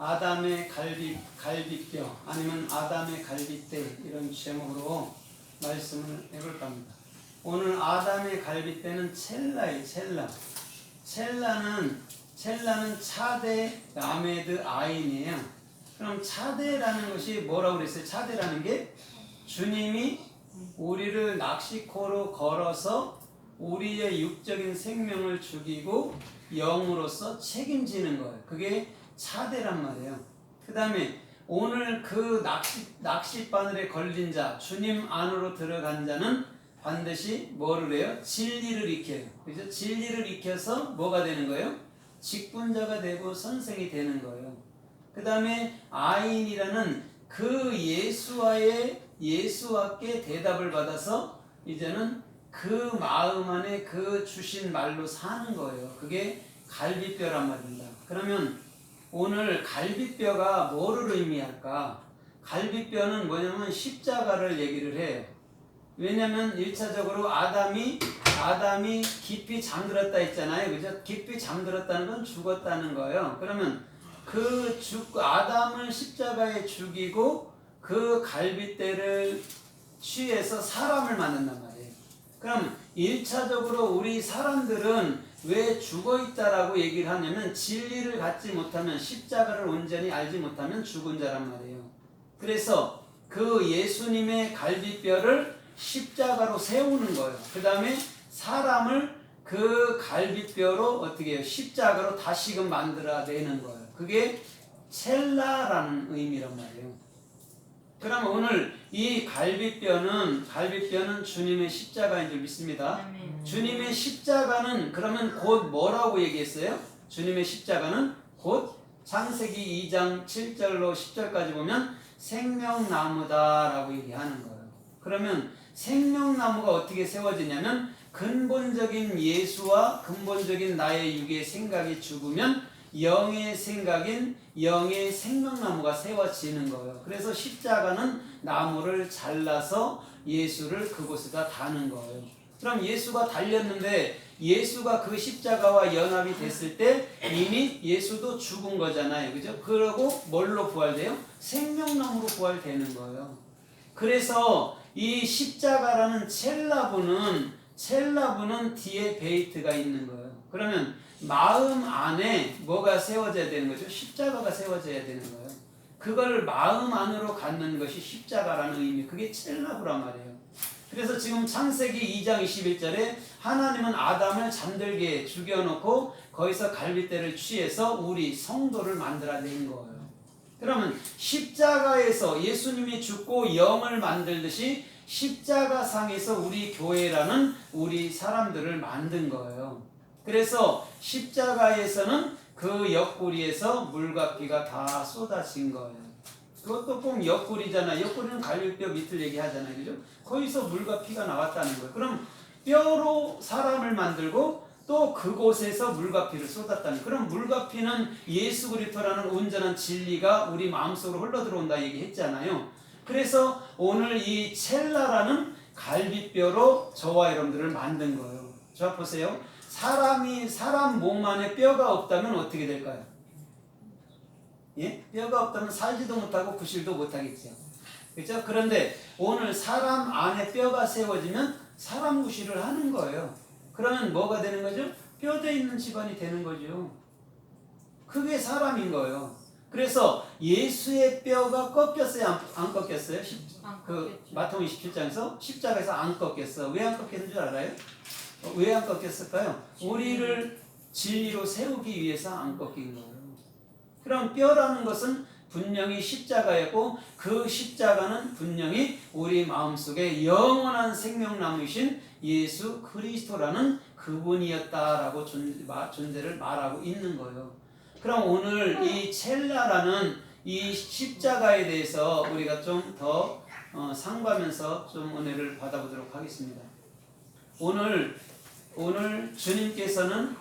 아담의 갈비뼈 아니면 아담의 갈비대 이런 제목으로 말씀을 해볼까 합니다. 오늘 아담의 갈비대는 첼라예요. 첼라는 차대 라메드 아인이에요. 그럼 차대라는 것이 뭐라고 그랬어요? 차대라는 게 주님이 우리를 낚시코로 걸어서 우리의 육적인 생명을 죽이고 영으로서 책임지는 거예요. 그게 차대란 말이에요. 그 다음에 오늘 그 낚싯바늘에 걸린 자, 주님 안으로 들어간 자는 반드시 뭐를 해요? 진리를 익혀요. 그죠? 진리를 익혀서 뭐가 되는 거예요? 직분자가 되고 선생이 되는 거예요. 그 다음에 아인이라는 그 예수와께 대답을 받아서 이제는 그 마음 안에 그 주신 말로 사는 거예요. 그게 갈비뼈란 말입니다. 그러면 오늘 갈비뼈가 뭐를 의미할까? 갈비뼈는 뭐냐면 십자가를 얘기를 해요. 왜냐면 1차적으로 아담이 깊이 잠들었다 했잖아요. 그죠? 깊이 잠들었다는 건 죽었다는 거예요. 그러면 아담을 십자가에 죽이고 그 갈빗대를 취해서 사람을 만든단 말이에요. 그럼 1차적으로 우리 사람들은 왜 죽어있다라고 얘기를 하냐면 진리를 갖지 못하면 십자가를 온전히 알지 못하면 죽은 자란 말이에요. 그래서 그 예수님의 갈비뼈를 십자가로 세우는 거예요. 그 다음에 사람을 그 갈비뼈로 어떻게 해요? 십자가로 다시금 만들어내는 거예요. 그게 첼라라는 의미란 말이에요. 그럼 오늘 이 갈비뼈는 주님의 십자가인 줄 믿습니다. 주님의 십자가는 그러면 곧 뭐라고 얘기했어요? 주님의 십자가는 곧 창세기 2장 7절로 10절까지 보면 생명나무다라고 얘기하는 거예요. 그러면 생명나무가 어떻게 세워지냐면 근본적인 예수와 근본적인 나의 육의 생각이 죽으면 영의 생각인 영의 생명나무가 세워지는 거예요. 그래서 십자가는 나무를 잘라서 예수를 그곳에다 다는 거예요. 그럼 예수가 달렸는데 예수가 그 십자가와 연합이 됐을 때 이미 예수도 죽은 거잖아요. 그죠? 그러고 뭘로 부활돼요? 생명나무로 부활되는 거예요. 그래서 이 십자가라는 첼라부는 뒤에 베이트가 있는 거예요. 그러면 마음 안에 뭐가 세워져야 되는 거죠? 십자가가 세워져야 되는 거예요. 그걸 마음 안으로 갖는 것이 십자가라는 의미, 그게 첼라부란 말이에요. 그래서 지금 창세기 2장 21절에 하나님은 아담을 잠들게 죽여놓고 거기서 갈빗대를 취해서 우리 성도를 만들어낸 거예요. 그러면 십자가에서 예수님이 죽고 영을 만들듯이 십자가상에서 우리 교회라는 우리 사람들을 만든 거예요. 그래서 십자가에서는 그 옆구리에서 물과 피가 다 쏟아진 거예요. 그것도 꼭 옆구리잖아요. 옆구리는 갈비뼈 밑을 얘기하잖아요. 그죠? 거기서 물과 피가 나왔다는 거예요. 그럼 뼈로 사람을 만들고 또 그곳에서 물과 피를 쏟았다는 거예요. 그럼 물과 피는 예수 그리스도라는 온전한 진리가 우리 마음속으로 흘러들어온다 얘기했잖아요. 그래서 오늘 이 첼라라는 갈비뼈로 저와 여러분들을 만든 거예요. 자 보세요. 사람 몸 안에 뼈가 없다면 어떻게 될까요? 예? 뼈가 없다면 살지도 못하고 구실도 못하겠죠. 그렇죠? 그런데 오늘 사람 안에 뼈가 세워지면 사람 구실을 하는 거예요. 그러면 뭐가 되는 거죠? 뼈대 있는 집안이 되는 거죠. 그게 사람인 거예요. 그래서 예수의 뼈가 꺾였어요? 안 꺾였어요? 마태복음 27장에서 십자가에서 안 꺾였어. 왜 안 꺾였는 줄 알아요? 왜 안 꺾였을까요? 우리를 진리로 세우기 위해서 안 꺾인 거예요. 그럼 뼈라는 것은 분명히 십자가였고 그 십자가는 분명히 우리 마음속에 영원한 생명나무이신 예수 그리스도라는 그분이었다라고 존재를 말하고 있는 거예요. 그럼 오늘 이 첼라라는 이 십자가에 대해서 우리가 좀 더 상고하면서 좀 은혜를 받아보도록 하겠습니다. 오늘 주님께서는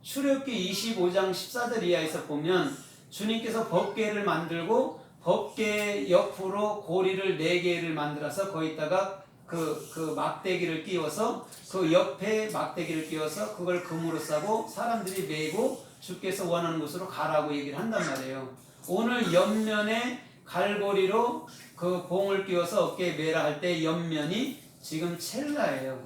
출애굽기 25장 14절 이하에서 보면 주님께서 법궤를 만들고 법궤 옆으로 고리를 4개를 만들어서 거기다가 그 막대기를 끼워서 그 옆에 막대기를 끼워서 그걸 금으로 싸고 사람들이 메고 주께서 원하는 곳으로 가라고 얘기를 한단 말이에요. 오늘 옆면에 갈고리로 그 봉을 끼워서 어깨에 매라 할 때 옆면이 지금 첼라예요.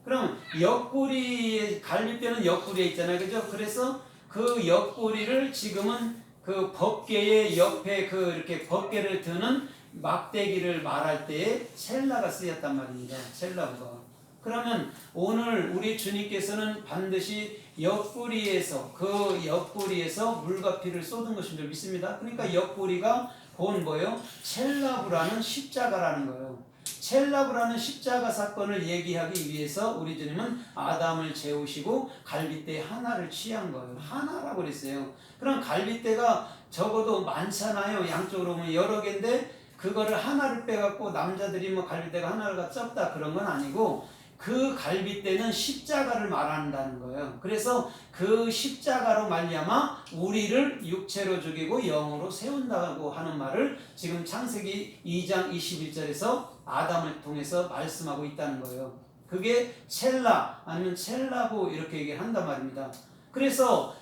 그럼 옆구리에, 갈비뼈는 옆구리에 있잖아요. 그죠? 그래서 그 옆구리를 지금은 그 법궤의 옆에 그 이렇게 법궤를 드는 막대기를 말할 때에 첼라가 쓰였단 말입니다. 첼라가. 그러면 오늘 우리 주님께서는 반드시 옆구리에서, 그 옆구리에서 물과 피를 쏟은 것인 줄 믿습니다. 그러니까 옆구리가 곧 뭐예요? 첼라브라는 십자가라는 거예요. 첼라브라는 십자가 사건을 얘기하기 위해서 우리 주님은 아담을 재우시고 갈빗대 하나를 취한 거예요. 하나라고 그랬어요. 그럼 갈빗대가 적어도 많잖아요. 양쪽으로 보면 여러 개인데 그거를 하나를 빼갖고 남자들이 뭐 갈빗대가 하나가 적다 그런 건 아니고 그 갈빗대는 십자가를 말한다는 거예요. 그래서 그 십자가로 말미암아 우리를 육체로 죽이고 영으로 세운다고 하는 말을 지금 창세기 2장 21절에서 아담을 통해서 말씀하고 있다는 거예요. 그게 첼라 아니면 첼라고 이렇게 얘기를 한단 말입니다. 그래서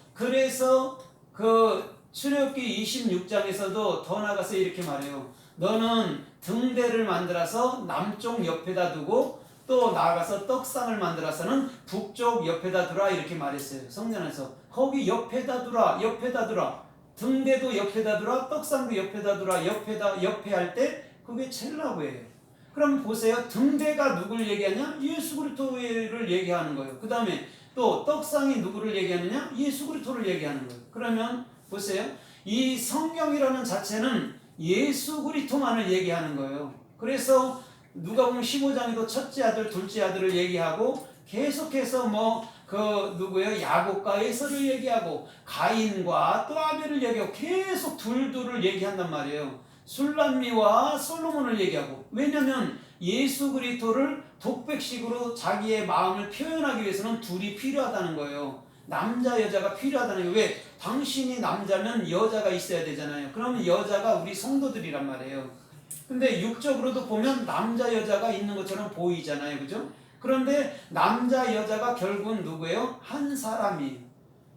그 출애굽기 26장에서도 더 나가서 이렇게 말해요. 너는 등대를 만들어서 남쪽 옆에다 두고 또 나아가서 떡상을 만들어서는 북쪽 옆에다 두라 이렇게 말했어요. 성전에서 거기 옆에다 두라, 옆에다 두라. 등대도 옆에다 두라, 떡상도 옆에다 두라, 옆에 할 때 그게 첼라고예요. 그럼 보세요. 등대가 누굴 얘기하냐? 예수 그리스도를 얘기하는 거예요. 그 다음에 또 떡상이 누구를 얘기하느냐? 예수 그리스도를 얘기하는 거예요. 그러면 보세요. 이 성경이라는 자체는 예수 그리스도만을 얘기하는 거예요. 그래서 누가복음 15장에도 첫째 아들, 둘째 아들을 얘기하고 계속해서 누구예요? 야곱과 에서를 얘기하고 가인과 또 아벨을 얘기하고 계속 둘을 얘기한단 말이에요. 술람미와 솔로몬을 얘기하고. 왜냐면 예수 그리스도를 독백식으로 자기의 마음을 표현하기 위해서는 둘이 필요하다는 거예요. 남자 여자가 필요하다는 거예요. 왜? 당신이 남자면 여자가 있어야 되잖아요. 그러면 여자가 우리 성도들이란 말이에요. 근데 육적으로도 보면 남자 여자가 있는 것처럼 보이잖아요. 그죠? 그런데 남자 여자가 결국은 누구예요? 한 사람이에요.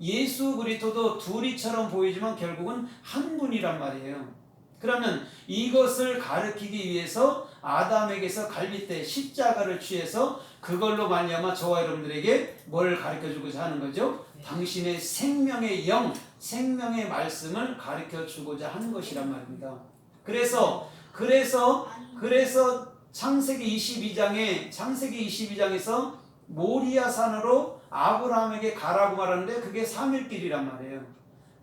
예수 그리스도도 둘이처럼 보이지만 결국은 한 분이란 말이에요. 그러면 이것을 가르치기 위해서 아담에게서 갈빗대 십자가를 취해서 그걸로 말미암아 저와 여러분들에게 뭘 가르쳐주고자 하는 거죠? 당신의 생명의 영, 생명의 말씀을 가르쳐주고자 하는 것이란 말입니다. 그래서 창세기 22장에서 모리아 산으로 아브라함에게 가라고 말하는데 그게 3일길이란 말이에요.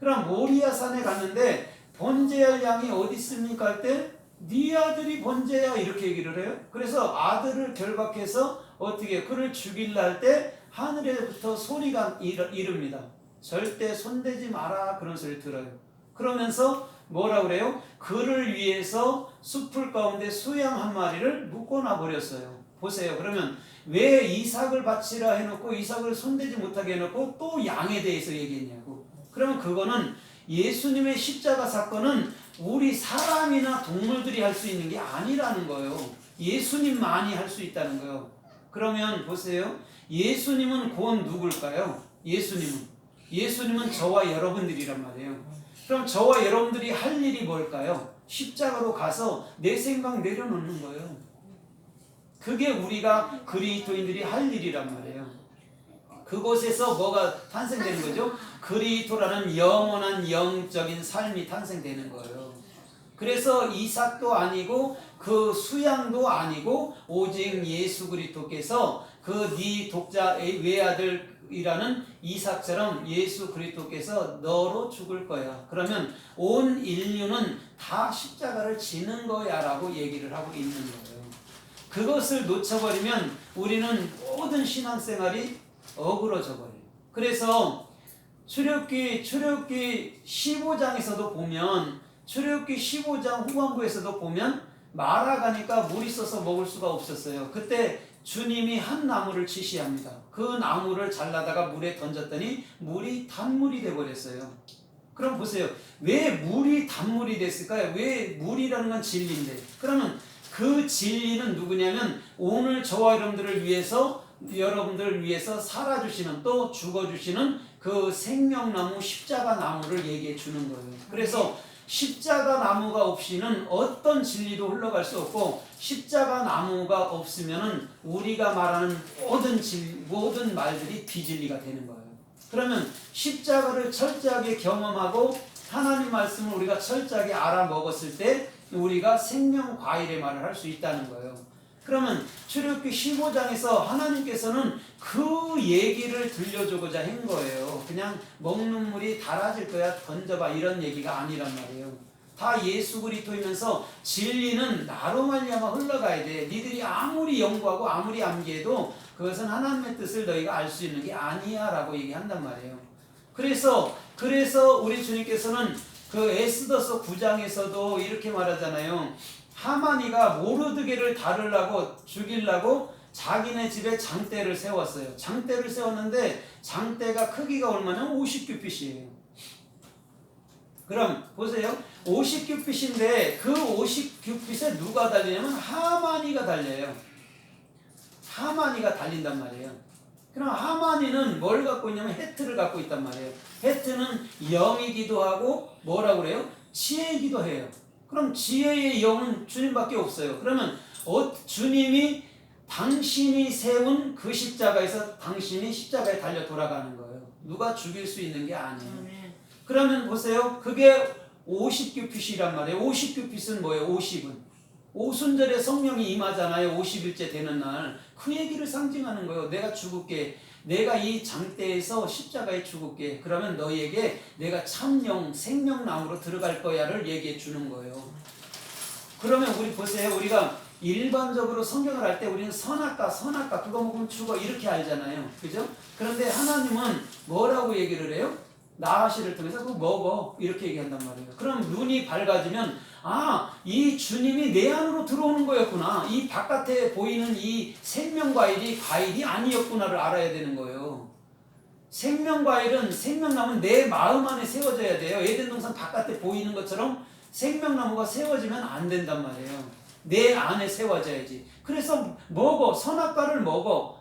그럼 모리아 산에 갔는데 번제할 양이 어디 있습니까? 할 때 네 아들이 번제야 이렇게 얘기를 해요. 그래서 아들을 결박해서 어떻게 그를 죽일라 할 때 하늘에부터 소리가 이릅니다. 절대 손대지 마라 그런 소리를 들어요. 그러면서 뭐라 그래요? 그를 위해서 숲풀 가운데 수양 한 마리를 묶어놔 버렸어요. 보세요. 그러면 왜 이삭을 바치라 해놓고 이삭을 손대지 못하게 해놓고 또 양에 대해서 얘기했냐고. 그러면 그거는 예수님의 십자가 사건은 우리 사람이나 동물들이 할 수 있는 게 아니라는 거예요. 예수님만이 할 수 있다는 거예요. 그러면 보세요. 예수님은 곧 누굴까요? 예수님은 저와 여러분들이란 말이에요. 그럼 저와 여러분들이 할 일이 뭘까요? 십자가로 가서 내 생각 내려놓는 거예요. 그게 우리가 그리스도인들이 할 일이란 말이에요. 그곳에서 뭐가 탄생되는 거죠? 그리스도라는 영원한 영적인 삶이 탄생되는 거예요. 그래서 이삭도 아니고 그 수양도 아니고 오직 예수 그리스도께서 그 네 독자 외아들이라는 이삭처럼 예수 그리스도께서 너로 죽을 거야. 그러면 온 인류는 다 십자가를 지는 거야 라고 얘기를 하고 있는 거예요. 그것을 놓쳐버리면 우리는 모든 신앙생활이 어그러져 버려요. 그래서 출애굽기 15장에서도 보면 출애굽기 15장 후반부에서도 보면 마라가니까 물이 있어서 먹을 수가 없었어요. 그때 주님이 한 나무를 지시합니다. 그 나무를 잘라다가 물에 던졌더니 물이 단물이 되어버렸어요. 그럼 보세요. 왜 물이 단물이 됐을까요? 왜 물이라는 건 진리인데. 그러면 그 진리는 누구냐면 오늘 저와 여러분들을 위해서 살아주시는 또 죽어주시는 그 생명나무 십자가 나무를 얘기해 주는 거예요. 그래서 십자가 나무가 없이는 어떤 진리도 흘러갈 수 없고, 십자가 나무가 없으면은 우리가 말하는 모든 말들이 비진리가 되는 거예요. 그러면 십자가를 철저하게 경험하고 하나님 말씀을 우리가 철저하게 알아먹었을 때 우리가 생명 과일의 말을 할 수 있다는 거예요. 그러면 출애굽기 15장에서 하나님께서는 그 얘기를 들려주고자 한 거예요. 그냥 먹는 물이 달아질 거야 던져봐 이런 얘기가 아니란 말이에요. 다 예수 그리스도이면서 진리는 나로 말미암아 흘러가야 돼. 니들이 아무리 연구하고 아무리 암기해도 그것은 하나님의 뜻을 너희가 알 수 있는 게 아니야 라고 얘기한단 말이에요. 그래서 우리 주님께서는 그 에스더서 9장에서도 이렇게 말하잖아요. 하만이가 모르드게를 다루려고 죽이려고 자기네 집에 장대를 세웠어요. 장대를 세웠는데 장대가 크기가 얼마냐면 50규빗이에요. 그럼 보세요. 50규빗인데 그 50규빗에 누가 달리냐면 하만이가 달려요. 하만이가 달린단 말이에요. 그럼 하만이는 뭘 갖고 있냐면 헤트를 갖고 있단 말이에요. 헤트는 영이기도 하고 뭐라고 그래요? 지혜이기도 해요. 그럼 지혜의 영은 주님밖에 없어요. 그러면 주님이 당신이 세운 그 십자가에서 당신이 십자가에 달려 돌아가는 거예요. 누가 죽일 수 있는 게 아니에요. 그러면 보세요. 그게 50규빗이란 말이에요. 50규빗은 뭐예요? 50은 오순절에 성령이 임하잖아요. 50일째 되는 날. 그 얘기를 상징하는 거예요. 내가 죽을게. 내가 이 장대에서 십자가에 죽을게. 그러면 너희에게 내가 참영, 생명나무로 들어갈 거야를 얘기해 주는 거예요. 그러면 우리 보세요. 우리가 일반적으로 성경을 할 때 우리는 선악과 그거 먹으면 죽어 이렇게 알잖아요. 그죠? 그런데 하나님은 뭐라고 얘기를 해요? 나아시를 통해서 그거 먹어 이렇게 얘기한단 말이에요. 그럼 눈이 밝아지면 이 주님이 내 안으로 들어오는 거였구나. 이 바깥에 보이는 이 생명과일이 과일이 아니었구나를 알아야 되는 거예요. 생명과일은 생명나무는 내 마음 안에 세워져야 돼요. 에덴 동산 바깥에 보이는 것처럼 생명나무가 세워지면 안 된단 말이에요. 내 안에 세워져야지. 그래서 먹어. 선악과를 먹어.